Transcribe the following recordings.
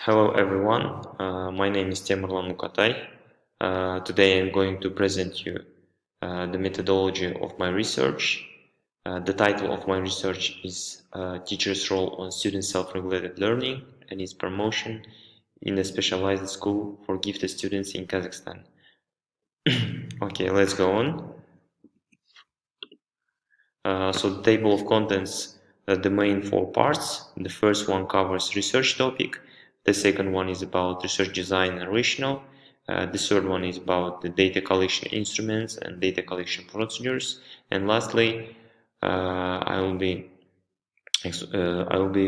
Hello everyone, my name is Temirlan Mukatay. Today I'm going to present you the methodology of my research. The title of my research is Teacher's Role on Student Self-Regulated Learning and its Promotion in a Specialized School for Gifted Students in Kazakhstan. Okay, let's go on. So the table of contents, the main four parts. The first one covers research topic. The second one is about research design and rationale. The third one is about the data collection instruments and data collection procedures. And lastly, I will be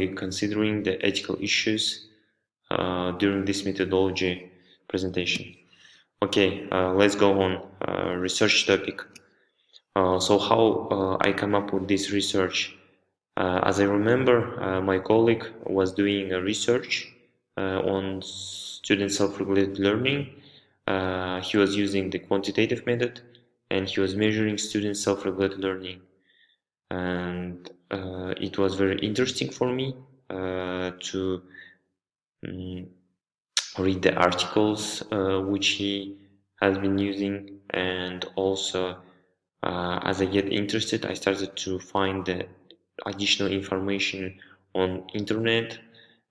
considering the ethical issues during this methodology presentation. Okay, let's go on. Research topic. So how I come up with this research? As I remember, my colleague was doing a research on student self-regulated learning. He was using the quantitative method and he was measuring student self-regulated learning. And it was very interesting for me to read the articles which he has been using, and also as I get interested, I started to find the additional information on internet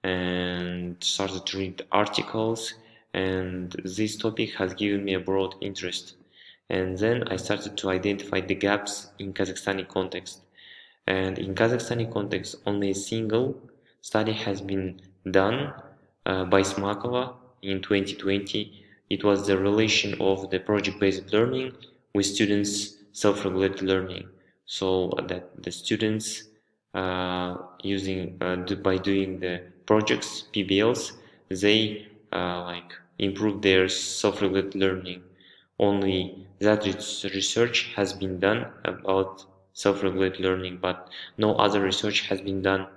and started to read articles, and this topic has given me a broad interest. And then I started to identify the gaps in Kazakhstani context. And in Kazakhstani context, only a single study has been done by Smakova in 2020. It was the relation of the project-based learning with students' self-regulated learning. So that the students by doing the projects, PBLs, they improve their self-regulated learning. Only that research has been done about self-regulated learning, but no other research has been done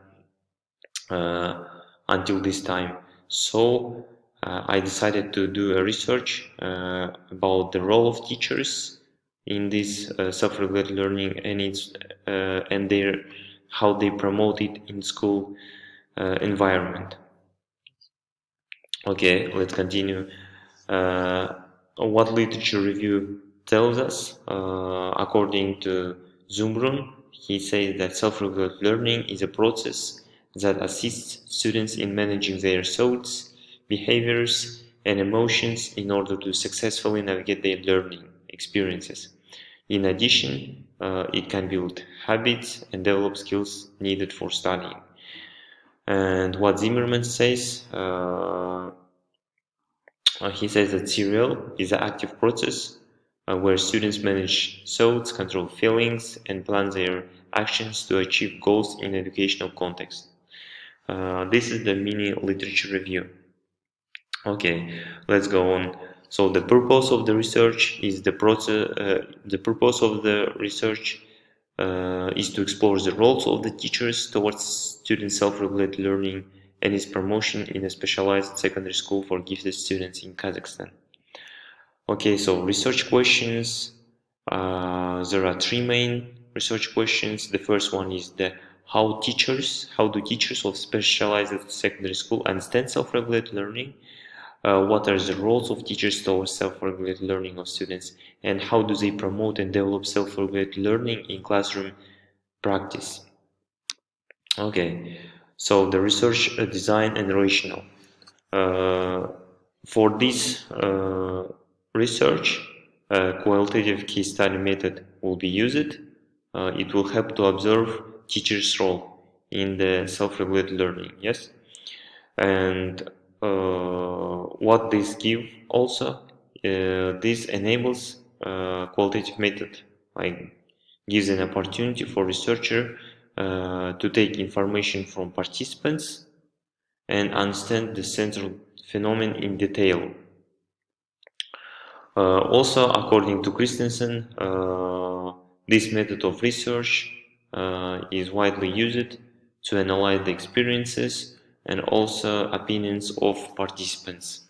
until this time. So I decided to do a research about the role of teachers in this self-regulated learning and how they promote it in school environment. Okay, let's continue. What literature review tells us, according to Zumbrun, he says that self-regulated learning is a process that assists students in managing their thoughts, behaviors, and emotions in order to successfully navigate their learning experiences. In addition, it can build habits and develop skills needed for studying. And what Zimmerman says, he says that serial is an active process where students manage thoughts, control feelings, and plan their actions to achieve goals in educational context. This is the mini literature review. Okay, let's go on. So the purpose of the research is the process. The purpose of the research is to explore the roles of the teachers towards student self-regulated learning and its promotion in a specialized secondary school for gifted students in Kazakhstan. Okay, so research questions. There are three main research questions. The first one is how do teachers of specialized secondary school understand self-regulated learning? What are the roles of teachers towards self-regulated learning of students, and how do they promote and develop self-regulated learning in classroom practice? Okay, so the research design and rationale. For this research, qualitative case study method will be used. It will help to observe teachers' role in the self-regulated learning, yes? And what this give also, this enables qualitative method, like gives an opportunity for researcher to take information from participants and understand the central phenomenon in detail. Also, according to Christensen, this method of research is widely used to analyze the experiences and also opinions of participants.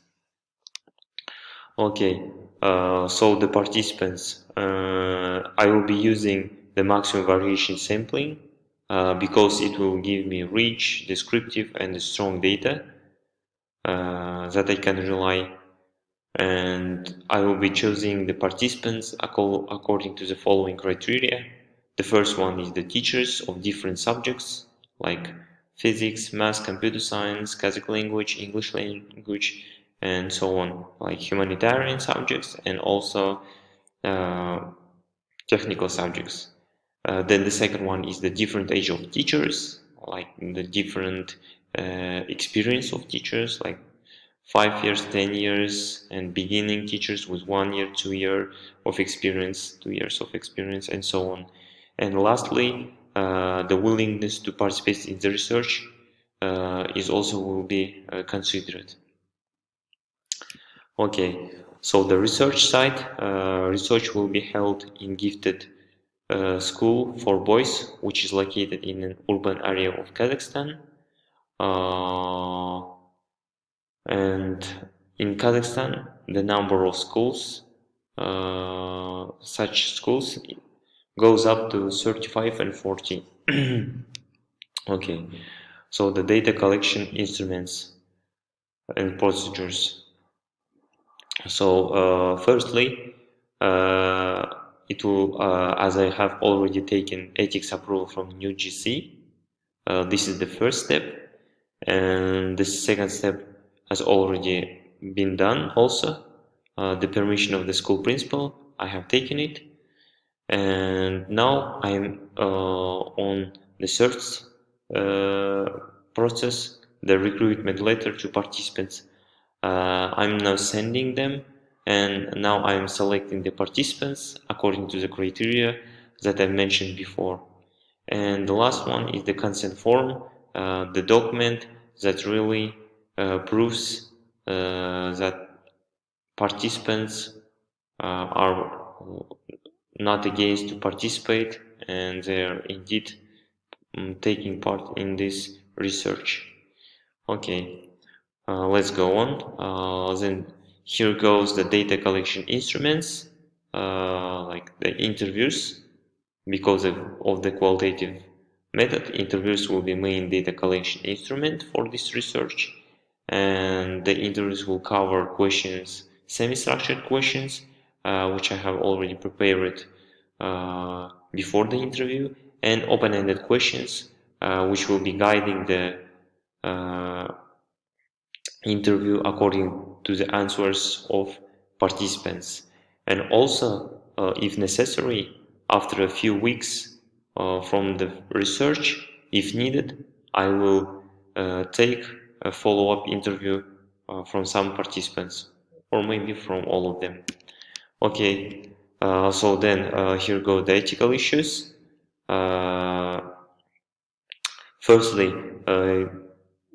Okay, so the participants, I will be using the maximum variation sampling because it will give me rich, descriptive, and strong data. that I can rely, and I will be choosing the participants according to the following criteria. The first one is the teachers of different subjects like physics, math, computer science, Kazakh language, English language, and so on, like humanitarian subjects and also uh, technical subjects. Then the second one is the different age of teachers, like the different experience of teachers, like 5 years, 10 years, and beginning teachers with 1 year, 2 year of experience, 2 years of experience, and so on. And lastly, the willingness to participate in the research is also will be considered. Okay, so the research side, research will be held in gifted school for boys, which is located in an urban area of Kazakhstan. Uh, and in Kazakhstan, the number of schools, such schools, goes up to 35 and 40. Okay, so the data collection instruments and procedures. So, firstly, it will, as I have already taken ethics approval from new GC, this is the first step, and the second step has already been done also. The permission of the school principal, I have taken it, and now I'm on the search process, the recruitment letter to participants. I'm now sending them, and now I'm selecting the participants according to the criteria that I mentioned before. And the last one is the consent form, the document that really proves that participants are not against to participate and they're indeed taking part in this research. Okay, let's go on. Then here goes the data collection instruments, like the interviews. Because of the qualitative method, interviews will be main data collection instrument for this research, and the interviews will cover questions, semi-structured questions, which I have already prepared before the interview, and open-ended questions, which will be guiding the uh, interview according to the answers of participants. And also, if necessary, after a few weeks from the research, if needed, I will take a follow-up interview from some participants, or maybe from all of them. Okay, so then here go the ethical issues. Uh, Firstly,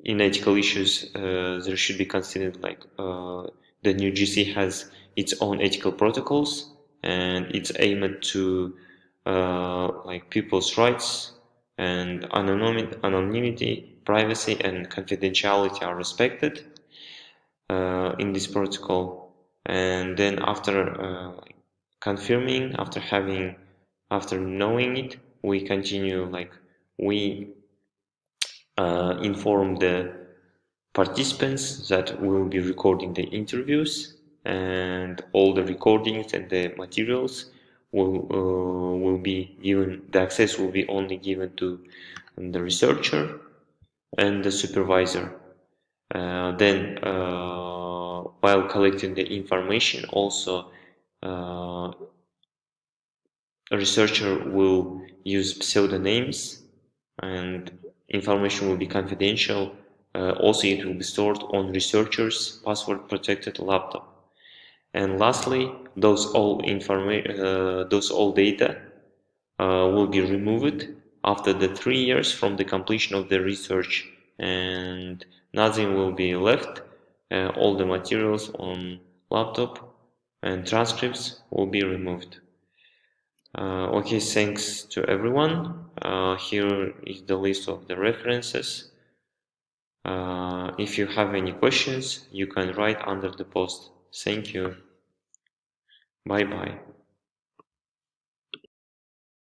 in ethical issues, there should be considered like the new GC has its own ethical protocols, and it's aimed to like people's rights and anonymity, privacy, and confidentiality are respected in this protocol. And then after confirming, after knowing it, we continue like we inform the participants that we will be recording the interviews, and all the recordings and the materials will be given, the access will be only given to the researcher and the supervisor. Then while collecting the information also a researcher will use pseudonyms, and information will be confidential. Also, it will be stored on researcher's password-protected laptop. And lastly, those all data will be removed after the 3 years from the completion of the research, and nothing will be left. All the materials on laptop and transcripts will be removed. Okay, thanks to everyone. Here is the list of the references. If you have any questions, you can write under the post. Thank you. Bye bye.